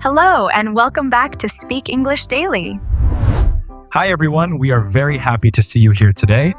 Hello, and welcome back to Speak English Daily. Hi, everyone. We are very happy to see you here today.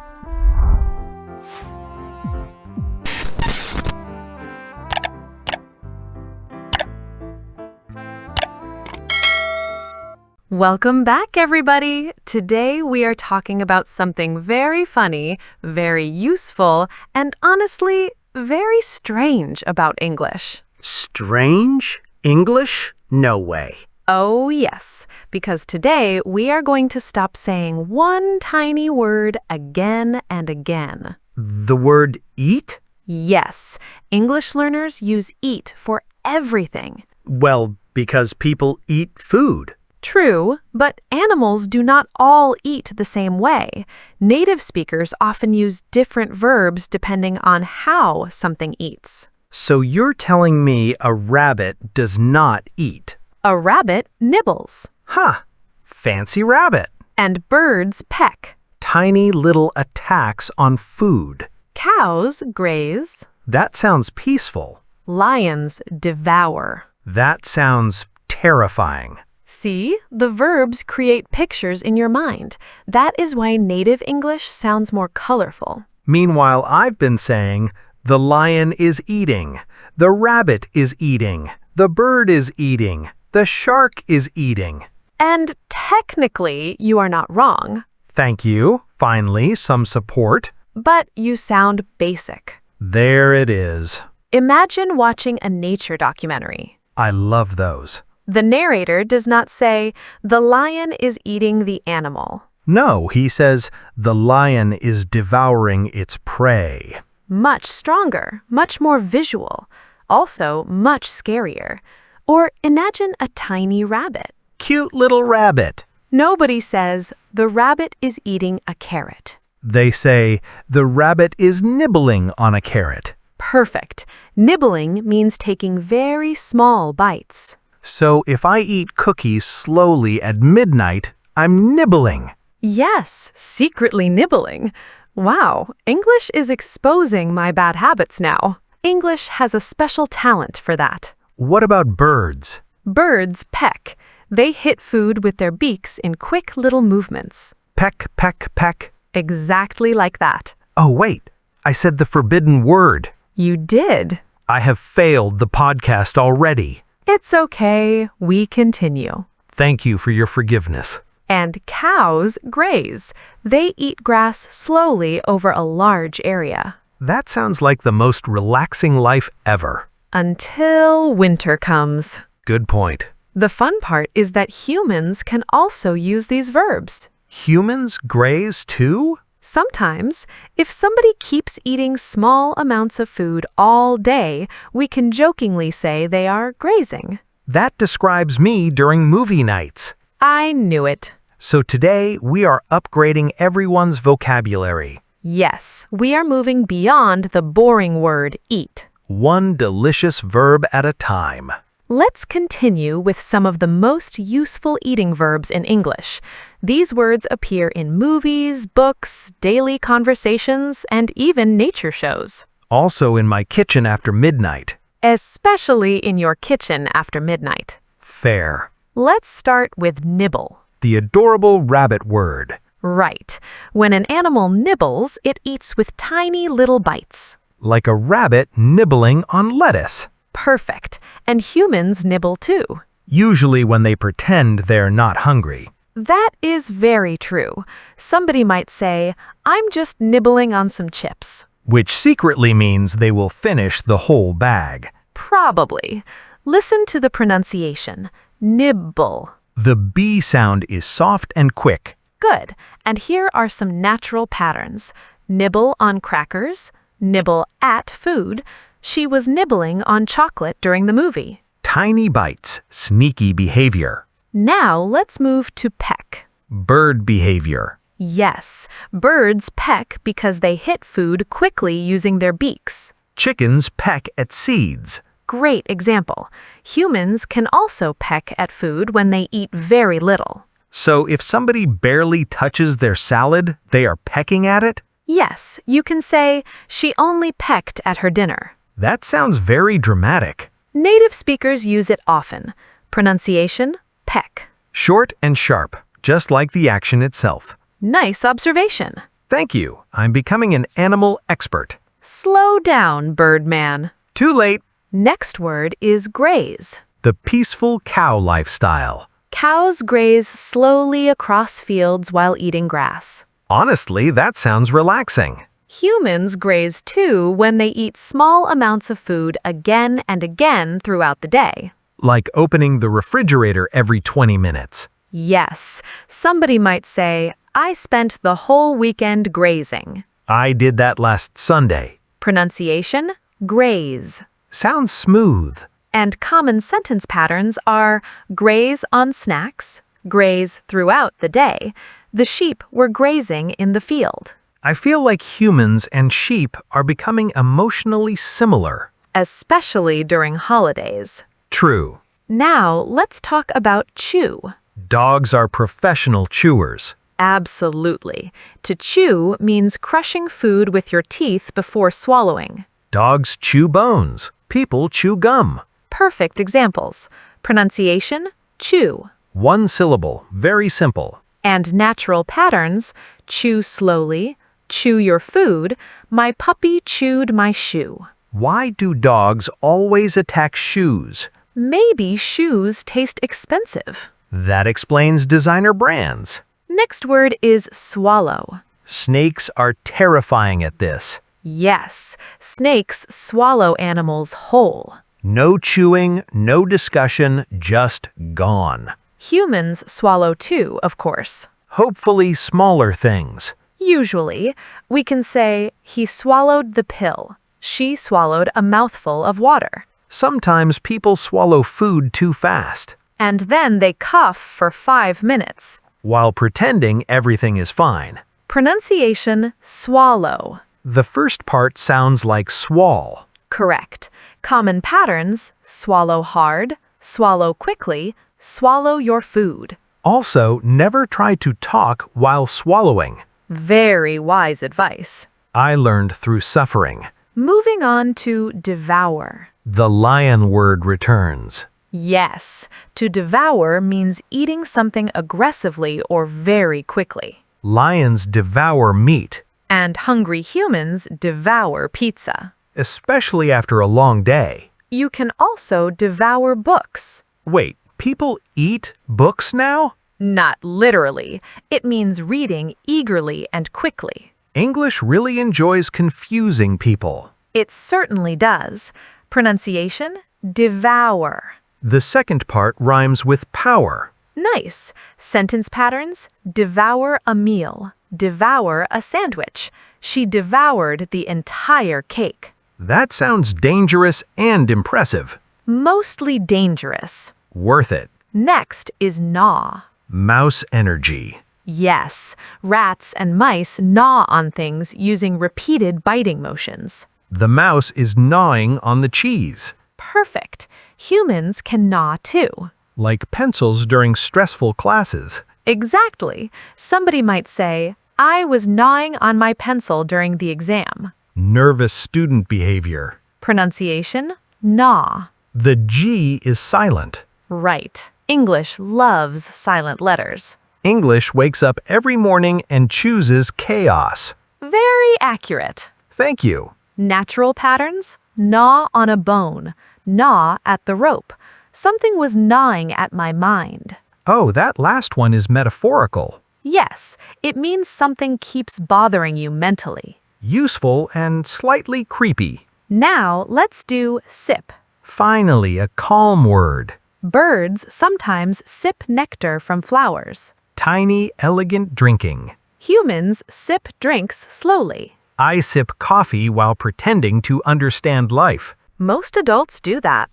Welcome back, everybody. Today we are talking about something very funny, very useful, and honestly, very strange about English. Strange? English? No way. Oh, yes, because today we are going to stop saying one tiny word again and again. The word eat? Yes, English learners use eat for everything. Well, because people eat food. True, but animals do not all eat the same way. Native speakers often use different verbs depending on how something eats. So you're telling me a rabbit does not eat? A rabbit nibbles. Huh. Fancy rabbit. And birds peck. Tiny little attacks on food. Cows graze. That sounds peaceful. Lions devour. That sounds terrifying. See, the verbs create pictures in your mind. That is why native English sounds more colorful. Meanwhile, I've been saying, the lion is eating, the rabbit is eating, the bird is eating, the shark is eating. And technically, you are not wrong. Thank you. Finally, some support. But you sound basic. There it is. Imagine watching a nature documentary. I love those. The narrator does not say, "The lion is eating the animal." No, he says, the lion is devouring its prey. Much stronger, much more visual, also much scarier. Or imagine a tiny rabbit. Cute little rabbit. Nobody says, "The rabbit is eating a carrot." They say, the rabbit is nibbling on a carrot. Perfect. Nibbling means taking very small bites. So if I eat cookies slowly at midnight, I'm nibbling. Yes, secretly nibbling. Wow, English is exposing my bad habits now. English has a special talent for that. What about birds? Birds peck. They hit food with their beaks in quick little movements. Peck, peck, peck. Exactly like that. Oh, wait. I said the forbidden word. You did. I have failed the podcast already. It's okay. We continue. Thank you for your forgiveness. And cows graze. They eat grass slowly over a large area. That sounds like the most relaxing life ever. Until winter comes. Good point. The fun part is that humans can also use these verbs. Humans graze too? Sometimes, if somebody keeps eating small amounts of food all day, we can jokingly say they are grazing. That describes me during movie nights. I knew it. So today, we are upgrading everyone's vocabulary. Yes, we are moving beyond the boring word eat. One delicious verb at a time. Let's continue with some of the most useful eating verbs in English. These words appear in movies, books, daily conversations, and even nature shows. Also in my kitchen after midnight. Especially in your kitchen after midnight. Fair. Let's start with nibble. The adorable rabbit word. Right. When an animal nibbles, it eats with tiny little bites. Like a rabbit nibbling on lettuce. Perfect. And humans nibble too. Usually when they pretend they're not hungry. That is very true. Somebody might say, "I'm just nibbling on some chips." Which secretly means they will finish the whole bag. Probably. Listen to the pronunciation. Nibble. The B sound is soft and quick. Good. And here are some natural patterns. Nibble on crackers. Nibble at food. She was nibbling on chocolate during the movie. Tiny bites, sneaky behavior. Now let's move to peck. Bird behavior. Yes, birds peck because they hit food quickly using their beaks. Chickens peck at seeds. Great example. Humans can also peck at food when they eat very little. So if somebody barely touches their salad, they are pecking at it? Yes, you can say, "She only pecked at her dinner." That sounds very dramatic. Native speakers use it often. Pronunciation, peck. Short and sharp, just like the action itself. Nice observation. Thank you. I'm becoming an animal expert. Slow down, Birdman. Too late. Next word is graze. The peaceful cow lifestyle. Cows graze slowly across fields while eating grass. Honestly, that sounds relaxing. Humans graze too when they eat small amounts of food again and again throughout the day. Like opening the refrigerator every 20 minutes. Yes, somebody might say, I spent the whole weekend grazing. I did that last Sunday. Pronunciation, graze. Sounds smooth. And common sentence patterns are graze on snacks, graze throughout the day. The sheep were grazing in the field. I feel like humans and sheep are becoming emotionally similar. Especially during holidays. True. Now, let's talk about chew. Dogs are professional chewers. Absolutely. To chew means crushing food with your teeth before swallowing. Dogs chew bones. People chew gum. Perfect examples. Pronunciation, chew. One syllable, very simple. And natural patterns, chew slowly, chew your food, my puppy chewed my shoe. Why do dogs always attack shoes? Maybe shoes taste expensive. That explains designer brands. Next word is swallow. Snakes are terrifying at this. Yes, snakes swallow animals whole. No chewing, no discussion, just gone. Humans swallow too, of course. Hopefully smaller things. Usually, we can say, he swallowed the pill. She swallowed a mouthful of water. Sometimes people swallow food too fast. And then they cough for 5 minutes. While pretending everything is fine. Pronunciation, swallow. The first part sounds like swall. Correct. Common patterns, swallow hard, swallow quickly, swallow your food. Also, never try to talk while swallowing. Very wise advice. I learned through suffering. Moving on to devour. The lion word returns. Yes, to devour means eating something aggressively or very quickly. Lions devour meat. And hungry humans devour pizza. Especially after a long day. You can also devour books. Wait, people eat books now? Not literally. It means reading eagerly and quickly. English really enjoys confusing people. It certainly does. Pronunciation, devour. The second part rhymes with power. Nice. Sentence patterns, devour a meal, devour a sandwich. She devoured the entire cake. That sounds dangerous and impressive. Mostly dangerous. Worth it. Next is gnaw. Mouse energy. Yes, rats and mice gnaw on things using repeated biting motions. The mouse is gnawing on the cheese. Perfect. Humans can gnaw too. Like pencils during stressful classes. Exactly. Somebody might say, I was gnawing on my pencil during the exam. Nervous student behavior. Pronunciation, gnaw. The G is silent. Right. English loves silent letters. English wakes up every morning and chooses chaos. Very accurate. Thank you. Natural patterns, gnaw on a bone, gnaw at the rope. Something was gnawing at my mind. Oh, that last one is metaphorical. Yes, it means something keeps bothering you mentally. Useful and slightly creepy. Now, let's do sip. Finally, a calm word. Birds sometimes sip nectar from flowers. Tiny, elegant drinking. Humans sip drinks slowly. I sip coffee while pretending to understand life. Most adults do that.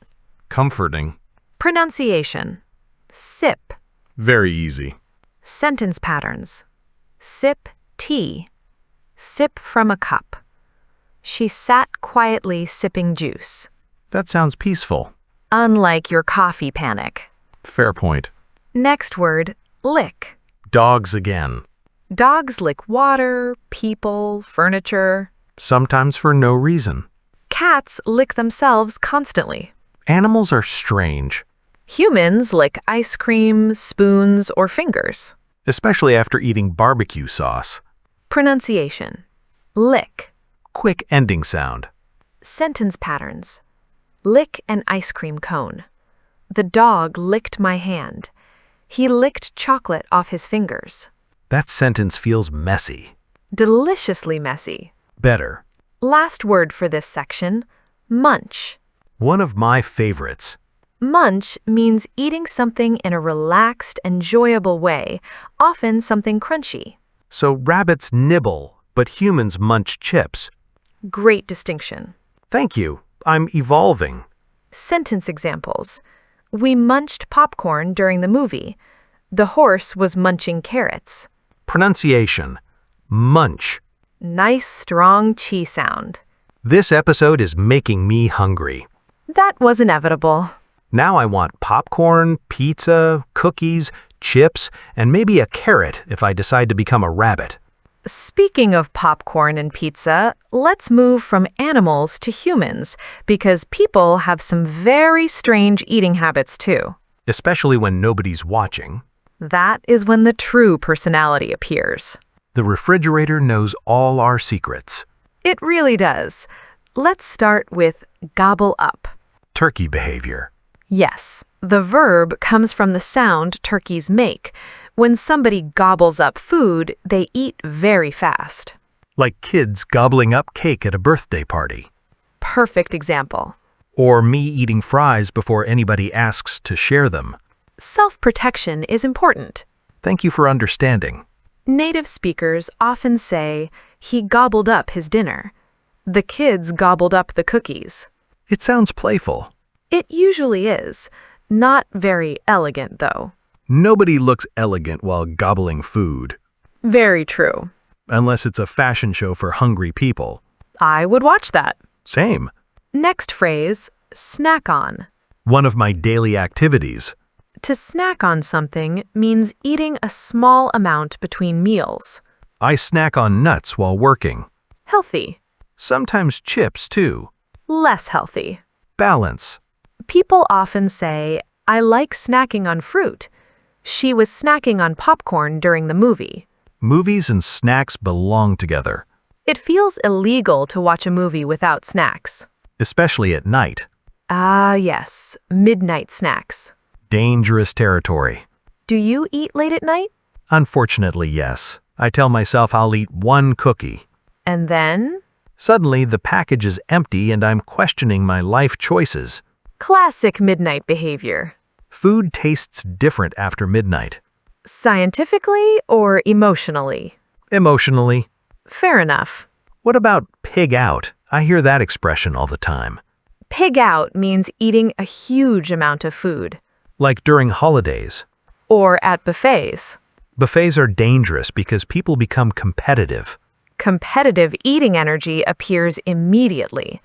Comforting. Pronunciation. Sip. Very easy. Sentence patterns. Sip tea. Sip from a cup. She sat quietly sipping juice. That sounds peaceful. Unlike your coffee panic. Fair point. Next word, lick. Dogs again. Dogs lick water, people, furniture. Sometimes for no reason. Cats lick themselves constantly. Animals are strange. Humans lick ice cream, spoons, or fingers. Especially after eating barbecue sauce. Pronunciation. Lick. Quick ending sound. Sentence patterns. Lick an ice cream cone. The dog licked my hand. He licked chocolate off his fingers. That sentence feels messy. Deliciously messy. Better. Last word for this section, munch. One of my favorites. Munch means eating something in a relaxed, enjoyable way, often something crunchy. So rabbits nibble, but humans munch chips. Great distinction. Thank you. I'm evolving. Sentence examples. We munched popcorn during the movie. The horse was munching carrots. Pronunciation. Munch. Nice, strong chi sound. This episode is making me hungry. That was inevitable. Now I want popcorn, pizza, cookies, chips, and maybe a carrot if I decide to become a rabbit. Speaking of popcorn and pizza, let's move from animals to humans, because people have some very strange eating habits too. Especially when nobody's watching. That is when the true personality appears. The refrigerator knows all our secrets. It really does. Let's start with gobble up. Turkey behavior. Yes, the verb comes from the sound turkeys make. When somebody gobbles up food, they eat very fast. Like kids gobbling up cake at a birthday party. Perfect example. Or me eating fries before anybody asks to share them. Self-protection is important. Thank you for understanding. Native speakers often say, he gobbled up his dinner. The kids gobbled up the cookies. It sounds playful. It usually is. Not very elegant, though. Nobody looks elegant while gobbling food. Very true. Unless it's a fashion show for hungry people. I would watch that. Same. Next phrase, snack on. One of my daily activities. To snack on something means eating a small amount between meals. I snack on nuts while working. Healthy. Sometimes chips, too. Less healthy. Balance. People often say, I like snacking on fruit. She was snacking on popcorn during the movie. Movies and snacks belong together. It feels illegal to watch a movie without snacks. Especially at night. Ah, yes. Midnight snacks. Dangerous territory. Do you eat late at night? Unfortunately, yes. I tell myself I'll eat one cookie. And then? Suddenly, the package is empty and I'm questioning my life choices. Classic midnight behavior. Food tastes different after midnight. Scientifically or emotionally? Emotionally. Fair enough. What about pig out? I hear that expression all the time. Pig out means eating a huge amount of food. Like during holidays. Or at buffets. Buffets are dangerous because people become competitive. Competitive eating energy appears immediately.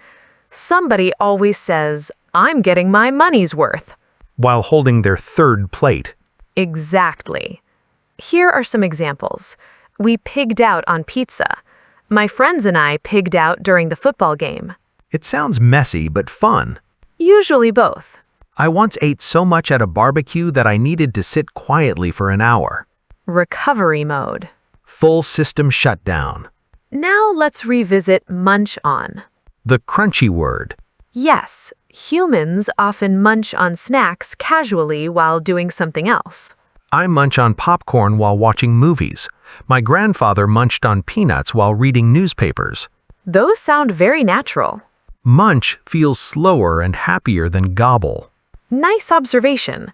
Somebody always says, I'm getting my money's worth. While holding their third plate. Exactly. Here are some examples. We pigged out on pizza. My friends and I pigged out during the football game. It sounds messy but fun. Usually both. I once ate so much at a barbecue that I needed to sit quietly for an hour. Recovery mode. Full system shutdown. Now let's revisit munch on. The crunchy word. Yes, humans often munch on snacks casually while doing something else. I munch on popcorn while watching movies. My grandfather munched on peanuts while reading newspapers. Those sound very natural. Munch feels slower and happier than gobble. Nice observation.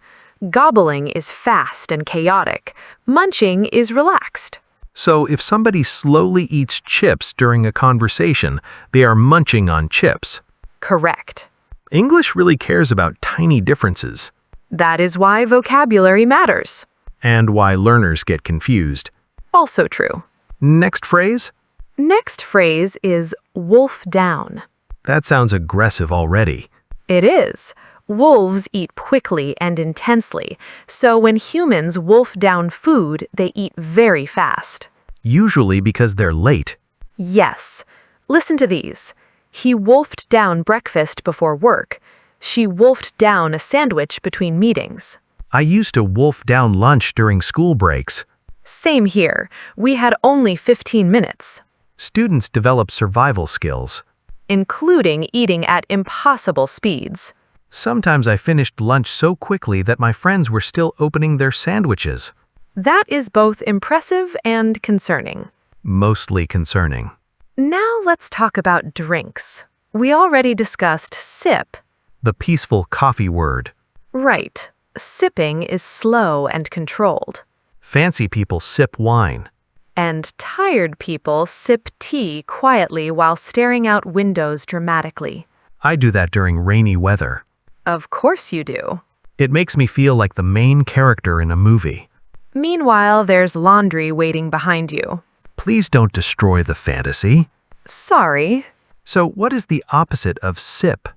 Gobbling is fast and chaotic. Munching is relaxed. So if somebody slowly eats chips during a conversation, they are munching on chips. Correct. English really cares about tiny differences. That is why vocabulary matters. And why learners get confused. Also true. Next phrase? Next phrase is wolf down. That sounds aggressive already. It is. Wolves eat quickly and intensely, so when humans wolf down food, they eat very fast. Usually because they're late. Yes. Listen to these. He wolfed down breakfast before work. She wolfed down a sandwich between meetings. I used to wolf down lunch during school breaks. Same here. We had only 15 minutes, Students develop survival skills. including eating at impossible speeds. Sometimes I finished lunch so quickly that my friends were still opening their sandwiches. That is both impressive and concerning. Mostly concerning. Now let's talk about drinks. We already discussed sip. The peaceful coffee word. Right. Sipping is slow and controlled. Fancy people sip wine. And tired people sip tea quietly while staring out windows dramatically. I do that during rainy weather. Of course you do. It makes me feel like the main character in a movie. Meanwhile, there's laundry waiting behind you. Please don't destroy the fantasy. Sorry. So what is the opposite of sip?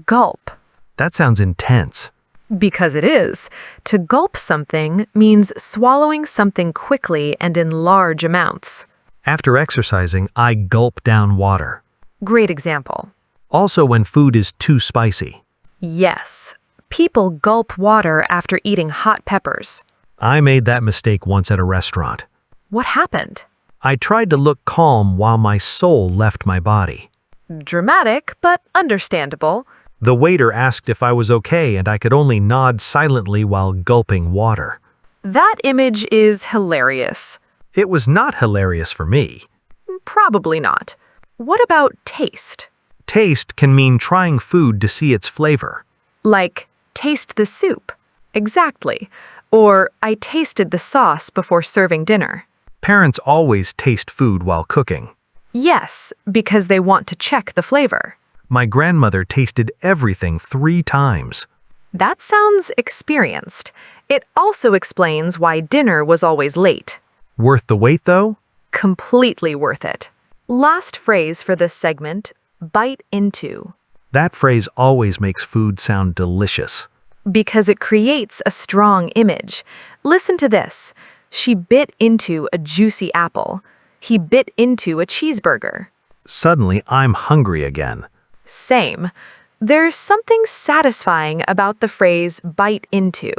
Gulp. That sounds intense. Because it is. To gulp something means swallowing something quickly and in large amounts. After exercising, I gulp down water. Great example. Also when food is too spicy. Yes. People gulp water after eating hot peppers. I made that mistake once at a restaurant. What happened? I tried to look calm while my soul left my body. Dramatic, but understandable. The waiter asked if I was okay and I could only nod silently while gulping water. That image is hilarious. It was not hilarious for me. Probably not. What about taste? Taste can mean trying food to see its flavor. Like, taste the soup. Exactly. Or, I tasted the sauce before serving dinner. Parents always taste food while cooking. Yes, because they want to check the flavor. My grandmother tasted everything 3 times. That sounds experienced. It also explains why dinner was always late. Worth the wait, though? Completely worth it. Last phrase for this segment, bite into. That phrase always makes food sound delicious. Because it creates a strong image. Listen to this. She bit into a juicy apple. He bit into a cheeseburger. Suddenly, I'm hungry again. Same. There's something satisfying about the phrase bite into,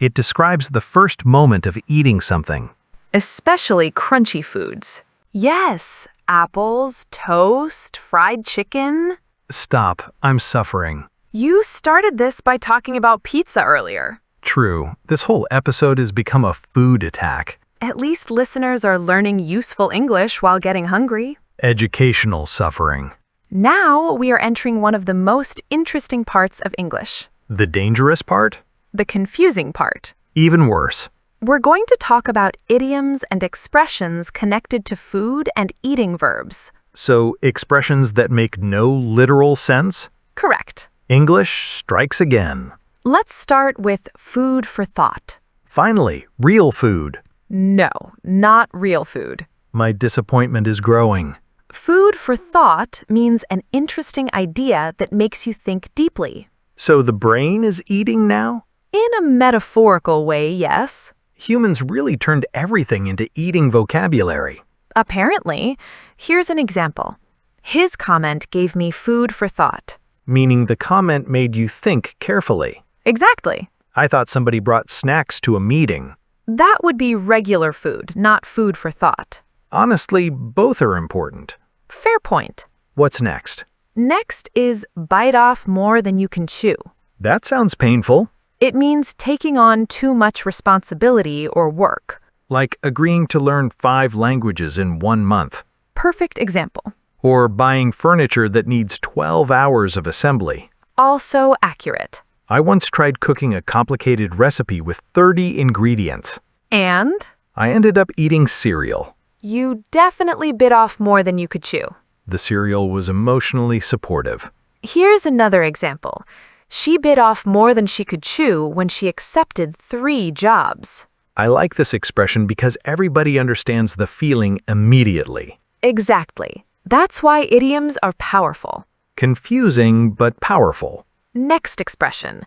It describes the first moment of eating something. especially crunchy foods. Yes, apples, toast, fried chicken. Stop. I'm suffering. You started this by talking about pizza earlier. True. This whole episode has become a food attack. At least listeners are learning useful English while getting hungry. Educational suffering. Now we are entering one of the most interesting parts of English, The dangerous part? the confusing part. Even worse. We're going to talk about idioms and expressions connected to food and eating verbs. So, expressions that make no literal sense? Correct. English strikes again. Let's start with food for thought. Finally, real food. No, not real food. My disappointment is growing. Food for thought means an interesting idea that makes you think deeply. So the brain is eating now? In a metaphorical way, yes. Humans really turned everything into eating vocabulary. Apparently. Here's an example. His comment gave me food for thought. Meaning the comment made you think carefully. Exactly. I thought somebody brought snacks to a meeting. That would be regular food, not food for thought. Honestly, both are important. Fair point. What's next? Next is bite off more than you can chew. That sounds painful. It means taking on too much responsibility or work. Like agreeing to learn 5 languages in 1 month. Perfect example. Or buying furniture that needs 12 hours of assembly. Also accurate. I once tried cooking a complicated recipe with 30 ingredients. And I ended up eating cereal. you definitely bit off more than you could chew. The cereal was emotionally supportive. Here's another example. She bit off more than she could chew when she accepted 3 jobs. I like this expression because everybody understands the feeling immediately. Exactly. That's why idioms are powerful. Confusing but powerful. Next expression.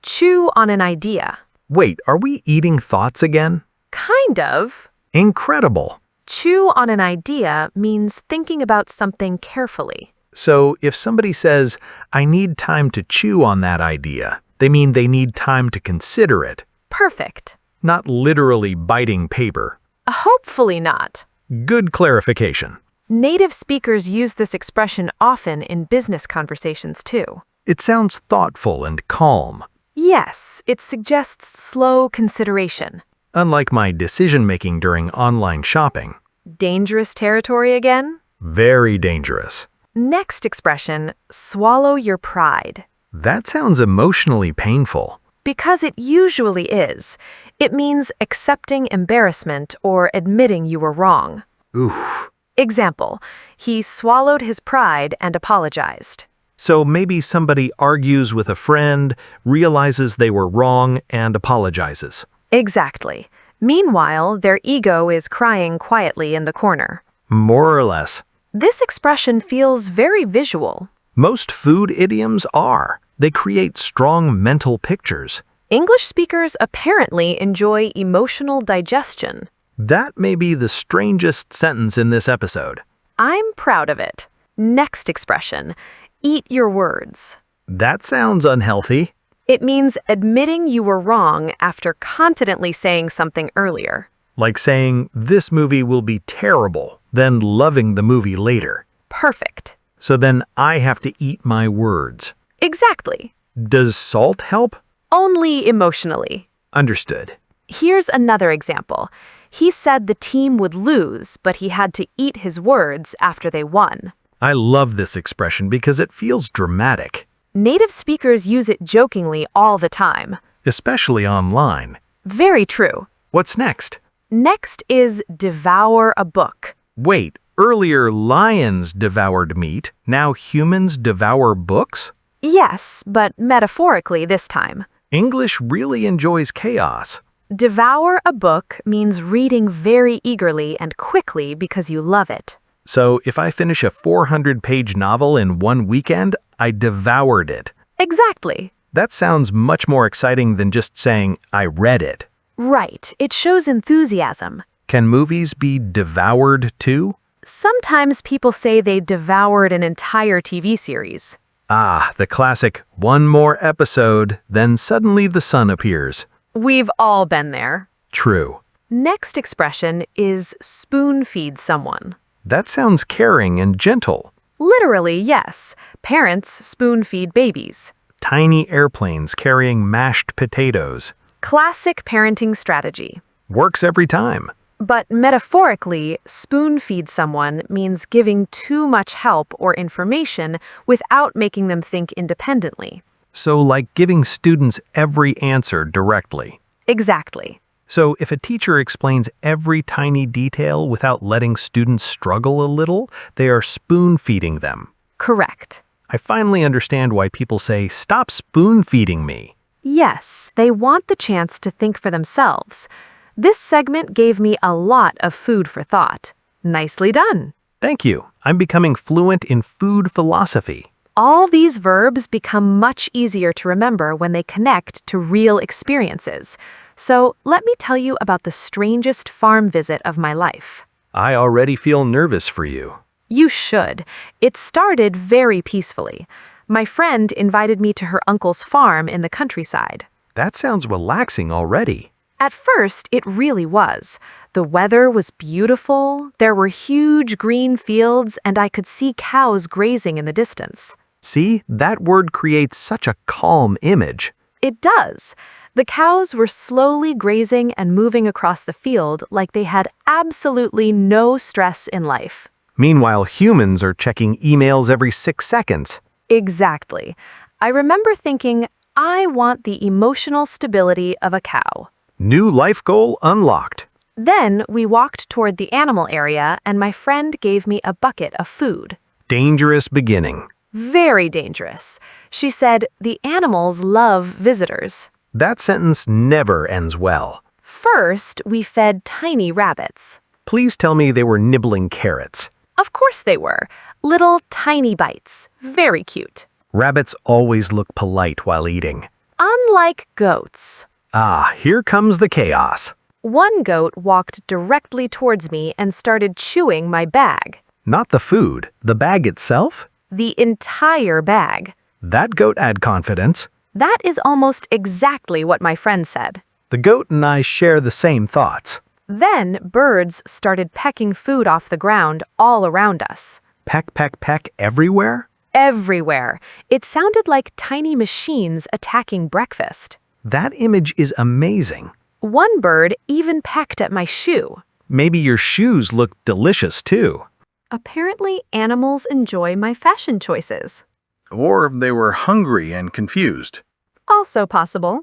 Chew on an idea. Wait, are we eating thoughts again? Kind of. Incredible. Chew on an idea means thinking about something carefully. So if somebody says, I need time to chew on that idea, they mean they need time to consider it, Perfect. not literally biting paper. Hopefully not. Good clarification. Native speakers use this expression often in business conversations too. It sounds thoughtful and calm, Yes, it suggests slow consideration. unlike my decision-making during online shopping. Dangerous territory again? Very dangerous. Next expression, swallow your pride. That sounds emotionally painful. Because it usually is. It means accepting embarrassment or admitting you were wrong. Oof. Example, he swallowed his pride and apologized. So maybe somebody argues with a friend, realizes they were wrong, and apologizes. Exactly. Meanwhile, their ego is crying quietly in the corner. More or less. This expression feels very visual. Most food idioms are. They create strong mental pictures. English speakers apparently enjoy emotional digestion. That may be the strangest sentence in this episode. I'm proud of it. Next expression, eat your words. That sounds unhealthy. It means admitting you were wrong after confidently saying something earlier. Like saying, this movie will be terrible, then loving the movie later. Perfect. So then I have to eat my words. Exactly. Does salt help? Only emotionally. Understood. Here's another example. He said the team would lose, but he had to eat his words after they won. I love this expression because it feels dramatic, Native speakers use it jokingly all the time. especially online. Very true. What's next? Next is devour a book. Wait, earlier lions devoured meat, now humans devour books? Yes, but metaphorically this time. English really enjoys chaos. Devour a book means reading very eagerly and quickly because you love it. So if I finish a 400-page novel in one weekend, I devoured it. Exactly. That sounds much more exciting than just saying, I read it. Right, it shows enthusiasm. Can movies be devoured too? Sometimes people say they devoured an entire TV series. Ah, the classic, one more episode, then suddenly the sun appears. We've all been there. True. Next expression is spoon feed someone. That sounds caring and gentle. Literally, yes. Parents spoon feed babies. Tiny airplanes carrying mashed potatoes. Classic parenting strategy. Works every time. But metaphorically, spoon feed someone means giving too much help or information without making them think independently. So like giving students every answer directly. Exactly. So if a teacher explains every tiny detail without letting students struggle a little, they are spoon-feeding them. Correct. I finally understand why people say, stop spoon-feeding me. Yes, they want the chance to think for themselves. This segment gave me a lot of food for thought. Nicely done. Thank you. I'm becoming fluent in food philosophy. All these verbs become much easier to remember when they connect to real experiences. So let me tell you about the strangest farm visit of my life. I already feel nervous for you. You should. It started very peacefully. My friend invited me to her uncle's farm in the countryside. That sounds relaxing already. At first, it really was. The weather was beautiful, there were huge green fields, and I could see cows grazing in the distance. See, that word creates such a calm image. It does. The cows were slowly grazing and moving across the field like they had absolutely no stress in life. Meanwhile, humans are checking emails every 6 seconds. Exactly. I remember thinking, I want the emotional stability of a cow. New life goal unlocked. Then we walked toward the animal area and my friend gave me a bucket of food. Dangerous beginning. Very dangerous. She said, the animals love visitors. That sentence never ends well. First, we fed tiny rabbits. Please tell me they were nibbling carrots. Of course they were. Little tiny bites. Very cute. Rabbits always look polite while eating. Unlike goats. Ah, here comes the chaos. One goat walked directly towards me and started chewing my bag. Not the food, the bag itself? the entire bag. That goat had confidence. That is almost exactly what my friend said. The goat and I share the same thoughts. Then birds started pecking food off the ground all around us. Peck, peck, peck everywhere? Everywhere. It sounded like tiny machines attacking breakfast. That image is amazing. One bird even pecked at my shoe. Maybe your shoes look delicious too. Apparently, animals enjoy my fashion choices. Or they were hungry and confused. Also possible.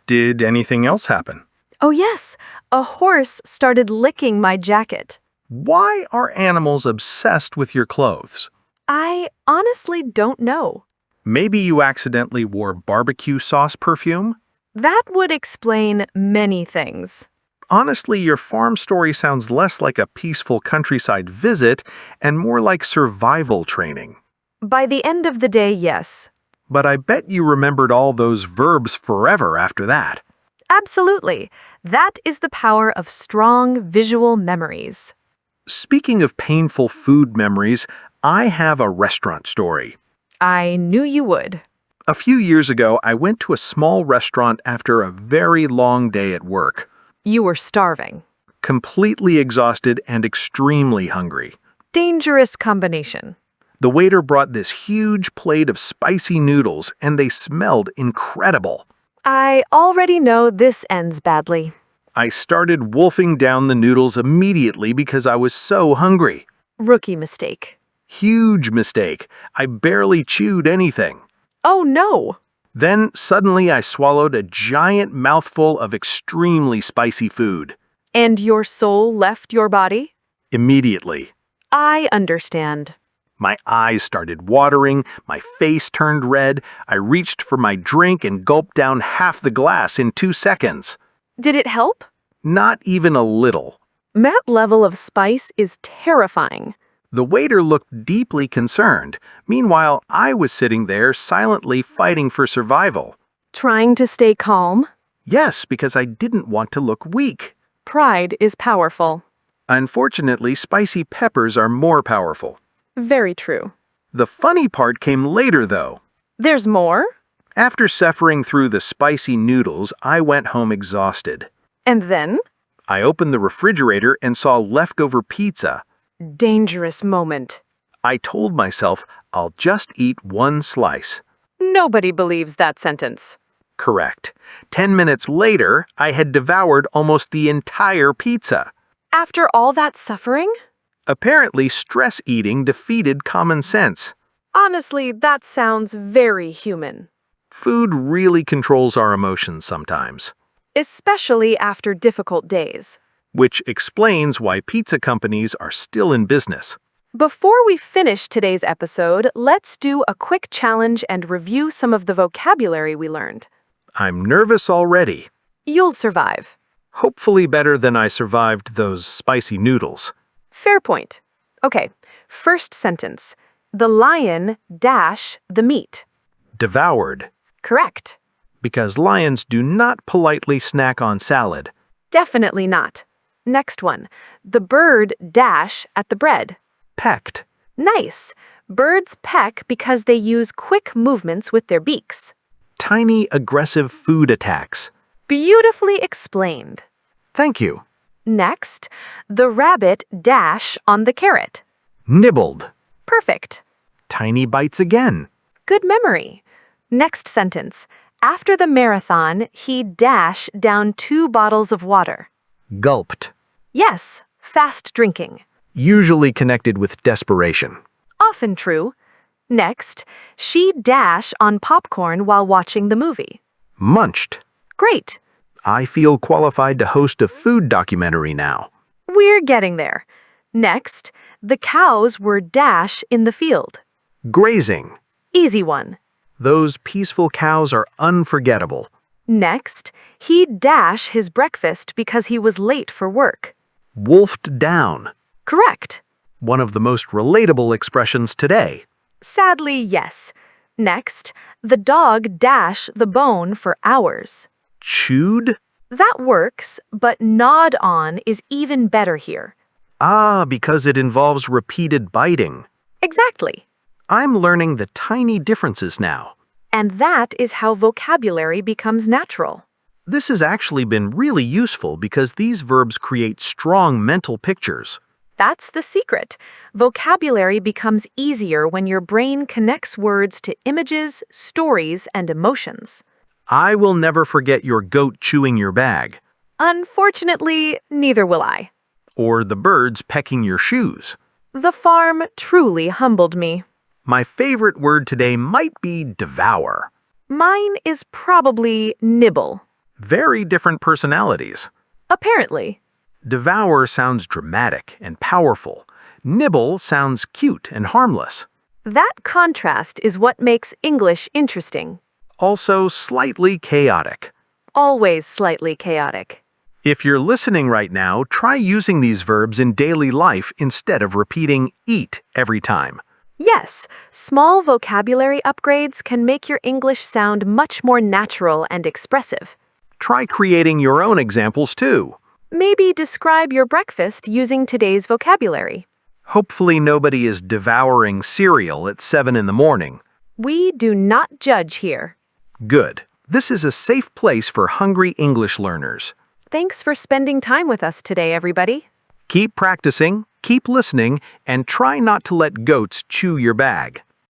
Did anything else happen? Oh yes, a horse started licking my jacket. Why are animals obsessed with your clothes? I honestly don't know. Maybe you accidentally wore barbecue sauce perfume? That would explain many things. Honestly, your farm story sounds less like a peaceful countryside visit and more like survival training. By the end of the day, yes. But I bet you remembered all those verbs forever after that. Absolutely. That is the power of strong visual memories. Speaking of painful food memories, I have a restaurant story. I knew you would. A few years ago, I went to a small restaurant after a very long day at work. You were starving. Completely exhausted and extremely hungry. Dangerous combination. The waiter brought this huge plate of spicy noodles, and they smelled incredible. I already know this ends badly. I started wolfing down the noodles immediately because I was so hungry. Rookie mistake. Huge mistake. I barely chewed anything. Oh no! Then suddenly I swallowed a giant mouthful of extremely spicy food. And your soul left your body? Immediately. I understand. My eyes started watering, my face turned red, I reached for my drink and gulped down half the glass in 2 seconds. Did it help? Not even a little. That level of spice is terrifying. The waiter looked deeply concerned. Meanwhile, I was sitting there silently fighting for survival. Trying to stay calm? Yes, because I didn't want to look weak. Pride is powerful. Unfortunately, spicy peppers are more powerful. Very true. The funny part came later, though. There's more? After suffering through the spicy noodles, I went home exhausted. And then? I opened the refrigerator and saw leftover pizza. Dangerous moment. I told myself I'll just eat one slice. Nobody believes that sentence. Correct. 10 minutes later, I had devoured almost the entire pizza. After all that suffering? Apparently, stress eating defeated common sense. Honestly, that sounds very human. Food really controls our emotions sometimes. Especially after difficult days. Which explains why pizza companies are still in business. Before we finish today's episode, let's do a quick challenge and review some of the vocabulary we learned. I'm nervous already. You'll survive. Hopefully better than I survived those spicy noodles. Fair point. Okay, first sentence. The lion dash the meat. Devoured. Correct. Because lions do not politely snack on salad. Definitely not. Next one. The bird dash at the bread. Pecked. Nice. Birds peck because they use quick movements with their beaks. Tiny aggressive food attacks. Beautifully explained. Thank you. Next, the rabbit dash on the carrot. Nibbled. Perfect. Tiny bites again. Good memory. Next sentence. After the marathon, he dash down 2 bottles of water. Gulped. Yes, fast drinking. Usually connected with desperation. Often true. Next, she dash on popcorn while watching the movie. Munched. Great. I feel qualified to host a food documentary now. We're getting there. Next, the cows were dash in the field. Grazing. Easy one. Those peaceful cows are unforgettable. Next, he dash his breakfast because he was late for work. Wolfed down. Correct. One of the most relatable expressions today. Sadly, yes. Next, the dog dash the bone for hours. Chewed? That works, but gnawed on is even better here. Ah, because it involves repeated biting. Exactly. I'm learning the tiny differences now. And that is how vocabulary becomes natural. This has actually been really useful because these verbs create strong mental pictures. That's the secret. Vocabulary becomes easier when your brain connects words to images, stories, and emotions. I will never forget your goat chewing your bag, Unfortunately, neither will I. or the birds pecking your shoes. The farm truly humbled me. My favorite word today might be devour. Mine is probably nibble. Very different personalities. Apparently. Devour sounds dramatic and powerful. Nibble sounds cute and harmless. That contrast is what makes English interesting. Also slightly chaotic. Always slightly chaotic. If you're listening right now, try using these verbs in daily life instead of repeating eat every time. Yes, small vocabulary upgrades can make your English sound much more natural and expressive. Try creating your own examples too. Maybe describe your breakfast using today's vocabulary. Hopefully nobody is devouring cereal at 7 in the morning. We do not judge here. Good. This is a safe place for hungry English learners. Thanks for spending time with us today, everybody. Keep practicing, keep listening, and try not to let goats chew your bag.